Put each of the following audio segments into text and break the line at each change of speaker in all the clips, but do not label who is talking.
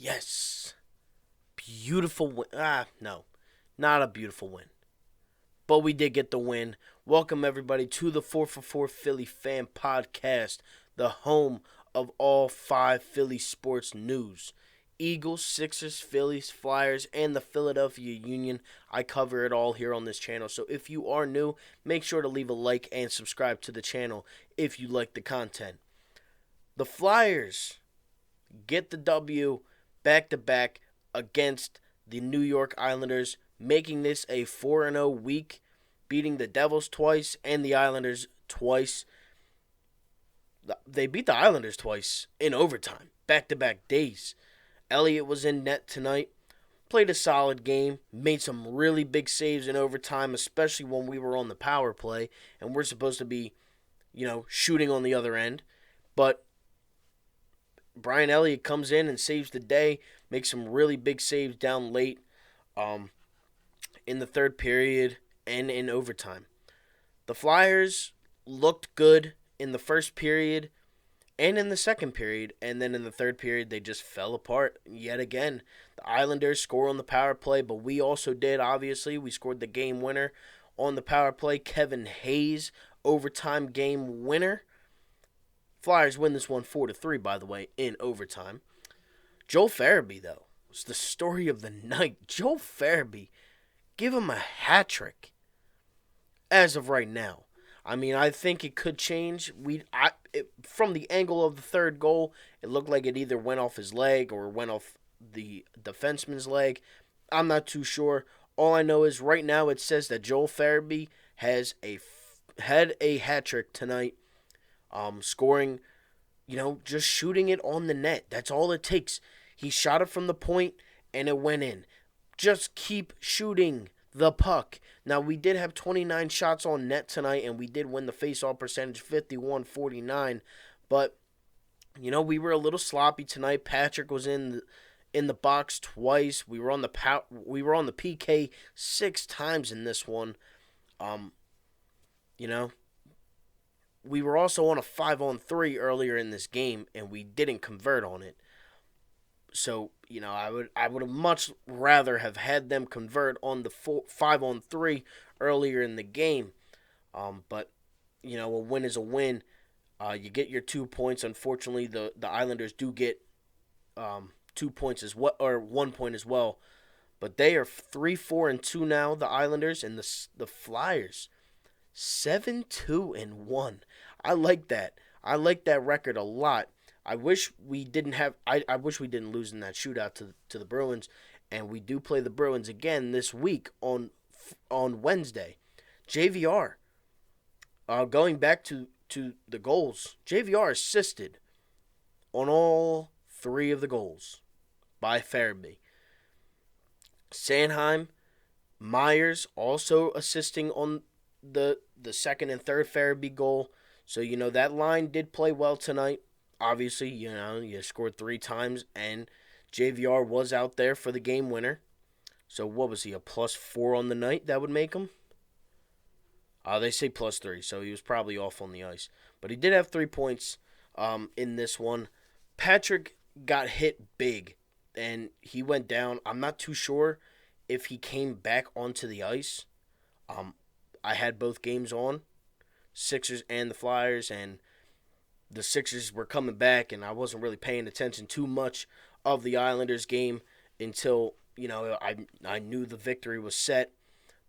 Yes. Beautiful win. No. Not a beautiful win. But we did get the win. Welcome, everybody, to the 4 for 4 Philly Fan Podcast, the home of all 5 Philly sports news. Eagles, Sixers, Phillies, Flyers, and the Philadelphia Union. I cover it all here on this channel. So if you are new, make sure to leave a like and subscribe to the channel if you like the content. The Flyers get the W back-to-back against the New York Islanders, making this a 4-0 week, beating the Devils twice and the Islanders twice. They beat the Islanders twice in overtime, back-to-back days. Elliott was in net tonight, played a solid game, made some really big saves in overtime, especially when we were on the power play, and we're supposed to be, shooting on the other end. But Brian Elliott comes in and saves the day, makes some really big saves down late in the third period and in overtime. The Flyers looked good in the first period and in the second period, and then in the third period they just fell apart yet again. The Islanders score on the power play, but we also did, obviously. We scored the game winner on the power play. Kevin Hayes, overtime game winner. Flyers win this one 4-3, by the way, in overtime. Joel Farabee, though, was the story of the night. Joel Farabee, give him a hat trick as of right now. I mean, I think it could change. From the angle of the third goal, it looked like it either went off his leg or went off the defenseman's leg. I'm not too sure. All I know is right now it says that Joel Farabee had a hat trick tonight. Scoring, just shooting it on the net. That's all it takes. He shot it from the point, and it went in. Just keep shooting the puck. Now, we did have 29 shots on net tonight, and we did win the face-off percentage 51-49. But, we were a little sloppy tonight. Patrick was in the box twice. We were on the PK 6 times in this one. We were also on a 5-on-3 earlier in this game, and we didn't convert on it. So, I would have much rather have had them convert on the 5-on-3 earlier in the game. But, a win is a win. You get your 2 points. Unfortunately, the Islanders do get 2 points as well, or 1 point as well. But they are 3-4-2 now, the Islanders, and the Flyers 7-2-1. I like that. I like that record a lot. I wish we didn't lose in that shootout to the Bruins, and we do play the Bruins again this week on Wednesday. JVR, going back to the goals, JVR assisted on all 3 of the goals by Farabee. Sanheim, Myers also assisting on the second and third Farabee goal. So, that line did play well tonight. Obviously, you scored 3 times, and JVR was out there for the game winner. So, what was he, a +4 on the night that would make him? They say +3, so he was probably off on the ice. But he did have 3 points in this one. Patrick got hit big, and he went down. I'm not too sure if he came back onto the ice. I had both games on, Sixers and the Flyers, and the Sixers were coming back, and I wasn't really paying attention too much of the Islanders game until, I knew the victory was set.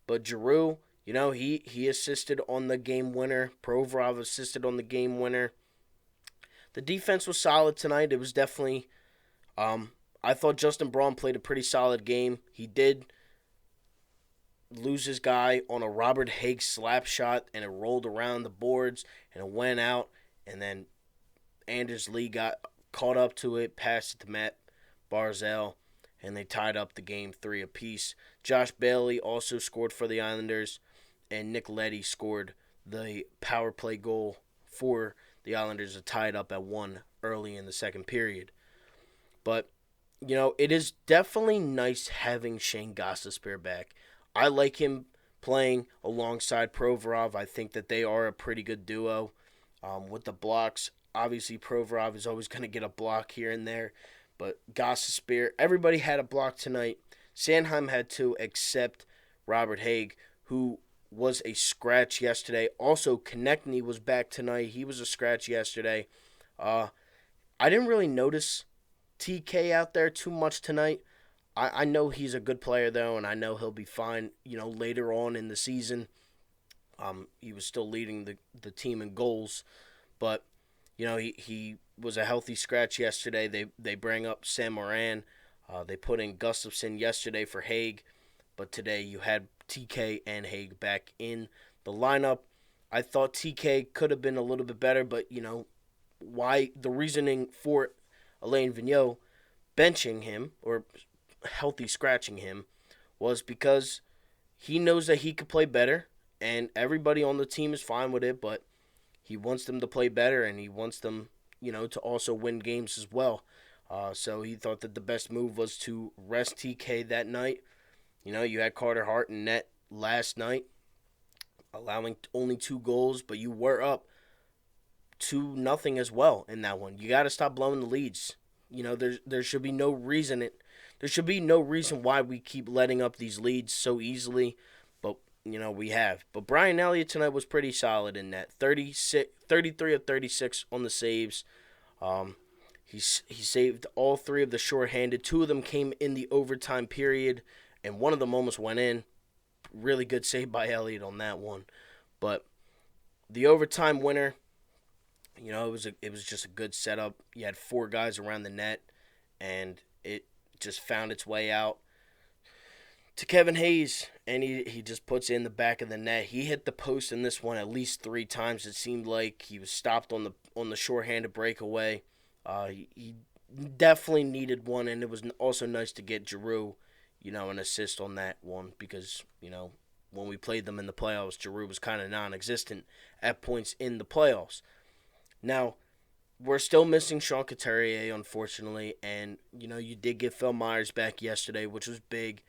But Giroux, he assisted on the game winner. Provorov assisted on the game winner. The defense was solid tonight. It was definitely, I thought Justin Braun played a pretty solid game. He did lose his guy on a Robert Haig slap shot, and it rolled around the boards, and it went out, and then Anders Lee got caught up to it, passed it to Matt Barzal, and they tied up the game 3 apiece. Josh Bailey also scored for the Islanders, and Nick Leddy scored the power play goal for the Islanders to tie it up at 1 early in the second period. But, it is definitely nice having Shane Gostisbehere back. I like him playing alongside Provorov. I think that they are a pretty good duo with the blocks. Obviously, Provorov is always going to get a block here and there. But Gostisbehere, everybody had a block tonight. Sanheim had two, except Robert Haig, who was a scratch yesterday. Also, Konechny was back tonight. He was a scratch yesterday. Uh, I didn't really notice TK out there too much tonight. I know he's a good player, though, and I know he'll be fine, later on in the season. He was still leading the team in goals, but, he was a healthy scratch yesterday. They bring up Sam Moran. They put in Gustafsson yesterday for Haig, but today you had TK and Haig back in the lineup. I thought TK could have been a little bit better, but, why the reasoning for Alain Vigneault benching him or healthy scratching him was because he knows that he could play better, and everybody on the team is fine with it, but he wants them to play better, and he wants them, to also win games as well. So he thought that the best move was to rest TK that night. You had Carter Hart in net last night, allowing only 2 goals, but you were up 2-0 as well in that one. You got to stop blowing the leads. There should be no reason why we keep letting up these leads so easily, but we have. But Brian Elliott tonight was pretty solid in that. 33 of 36 on the saves. He saved all 3 of the shorthanded. 2 of them came in the overtime period, and one of them almost went in. Really good save by Elliott on that one. But the overtime winner, it was just a good setup. You had 4 guys around the net, and it just found its way out to Kevin Hayes, and he just puts it in the back of the net. He hit the post in this one at least 3 times. It seemed like he was stopped on the shorthanded breakaway. He definitely needed one, and it was also nice to get Giroux, an assist on that one because, when we played them in the playoffs, Giroux was kind of non-existent at points in the playoffs. Now, we're still missing Sean Couturier, unfortunately, and, you did get Phil Myers back yesterday, which was big,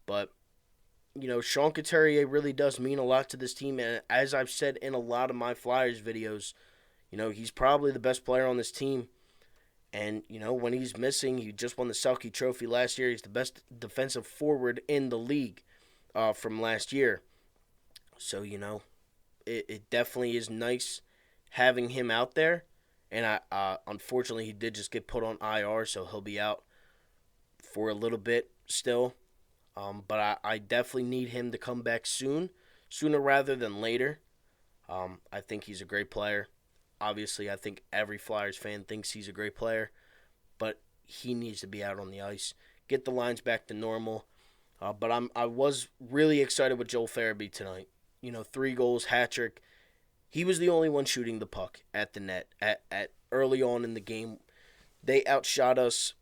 but, Sean Couturier really does mean a lot to this team, and as I've said in a lot of my Flyers videos, he's probably the best player on this team, and, when he's missing, he just won the Selke Trophy last year. He's the best defensive forward in the league from last year, so, it definitely is nice having him out there. And unfortunately, he did just get put on IR, so he'll be out for a little bit still. But I definitely need him to come back sooner rather than later. I think he's a great player. Obviously, I think every Flyers fan thinks he's a great player, but he needs to be out on the ice, get the lines back to normal. But I was really excited with Joel Farabee tonight. 3 goals, hat-trick. He was the only one shooting the puck at the net at early on in the game. They outshot us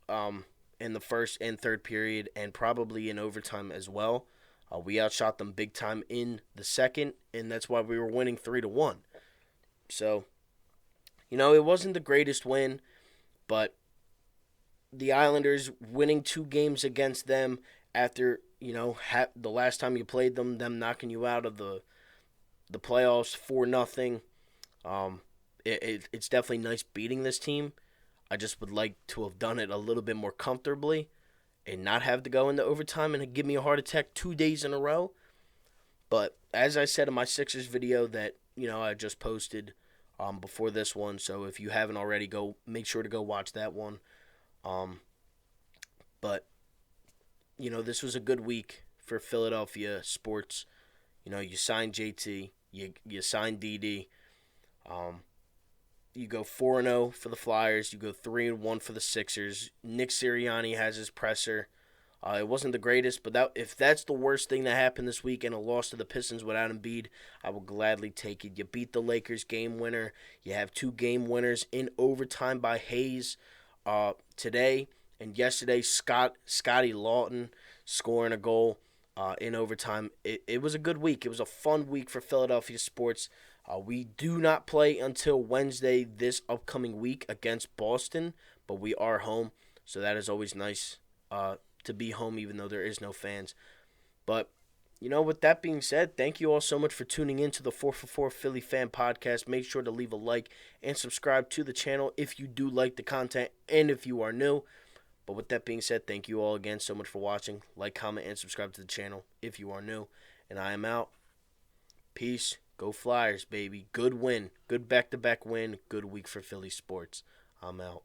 in the first and third period and probably in overtime as well. We outshot them big time in the second, and that's why we were winning 3-1. So, it wasn't the greatest win, but the Islanders winning 2 games against them after, the last time you played them knocking you out of the playoffs 4-0. It's definitely nice beating this team. I just would like to have done it a little bit more comfortably and not have to go into overtime and give me a heart attack 2 days in a row. But as I said in my Sixers video that, I just posted before this one, so if you haven't already, make sure to go watch that one. But, this was a good week for Philadelphia sports. You signed JT, you signed DD. You go 4-0 for the Flyers. You go 3-1 for the Sixers. Nick Sirianni has his presser. It wasn't the greatest, but if that's the worst thing that happened this week and a loss to the Pistons without Embiid, I will gladly take it. You beat the Lakers game winner. You have 2 game winners in overtime by Hayes today. And yesterday, Scotty Lawton scoring a goal in overtime. It was a good week. It was a fun week for Philadelphia sports. We do not play until Wednesday this upcoming week against Boston, but we are home, so that is always nice to be home even though there is no fans. But, With that being said, thank you all so much for tuning in to the 4for4 Philly Fan Podcast. Make sure to leave a like and subscribe to the channel if you do like the content and if you are new. But with that being said, thank you all again so much for watching. Like, comment, and subscribe to the channel if you are new. And I am out. Peace. Go Flyers, baby. Good win. Good back-to-back win. Good week for Philly sports. I'm out.